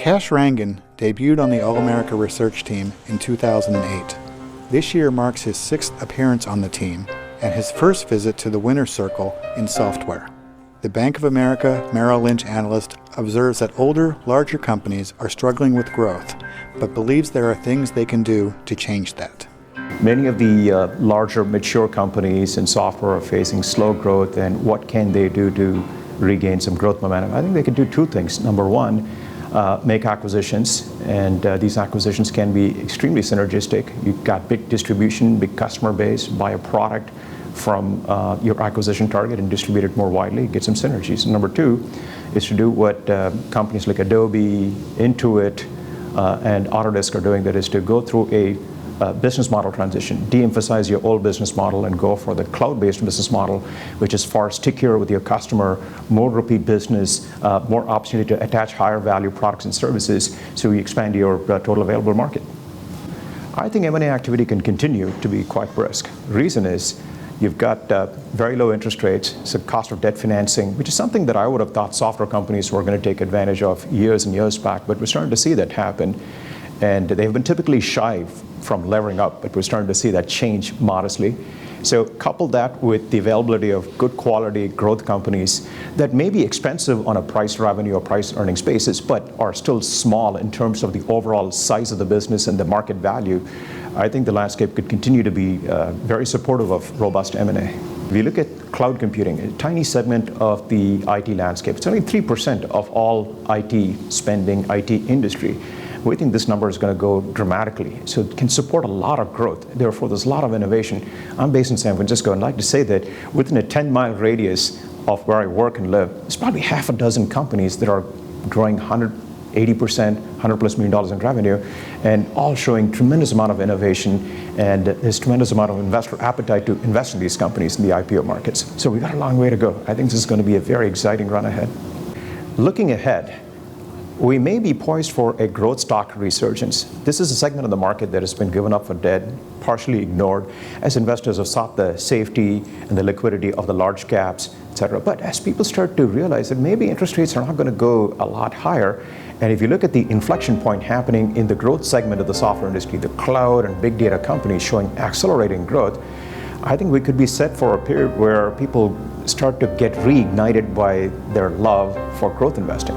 Kash Rangan debuted on the All-America research team in 2008. This year marks his 6th appearance on the team and his first visit to the winner's circle in software. The Bank of America Merrill Lynch analyst observes that older, larger companies are struggling with growth, but believes there are things they can do to change that. Many of the larger, mature companies in software are facing slow growth, and what can they do to regain some growth momentum? I think they can do two things. Number one, make acquisitions, and these acquisitions can be extremely synergistic. You've got big distribution, big customer base, buy a product from your acquisition target and distribute it more widely, get some synergies. And number two is to do what companies like Adobe, Intuit, and Autodesk are doing, that is to go through a business model transition, de-emphasize your old business model and go for the cloud-based business model, which is far stickier with your customer, more repeat business, more opportunity to attach higher value products and services, so you expand your total available market. I think M&A activity can continue to be quite brisk. The reason is you've got very low interest rates, so cost of debt financing, which is something that I would have thought software companies were going to take advantage of years and years back, but we're starting to see that happen. And they've been typically shy from levering up, but we're starting to see that change modestly. So couple that with the availability of good quality growth companies that may be expensive on a price revenue or price earnings basis, but are still small in terms of the overall size of the business and the market value. I think the landscape could continue to be very supportive of robust M&A. If you look at cloud computing, a tiny segment of the IT landscape, it's only 3% of all IT spending, IT industry. We think this number is going to go dramatically, so it can support a lot of growth. Therefore, there's a lot of innovation. I'm based in San Francisco, and I'd like to say that within a 10-mile radius of where I work and live, there's probably half a dozen companies that are growing 180%, $100+ million in revenue, and all showing tremendous amount of innovation, and there's tremendous amount of investor appetite to invest in these companies in the IPO markets. So we've got a long way to go. I think this is going to be a very exciting run ahead. Looking ahead, we may be poised for a growth stock resurgence. This is a segment of the market that has been given up for dead, partially ignored, as investors have sought the safety and the liquidity of the large caps, etc. But as people start to realize that maybe interest rates are not going to go a lot higher, and if you look at the inflection point happening in the growth segment of the software industry, the cloud and big data companies showing accelerating growth, I think we could be set for a period where people start to get reignited by their love for growth investing.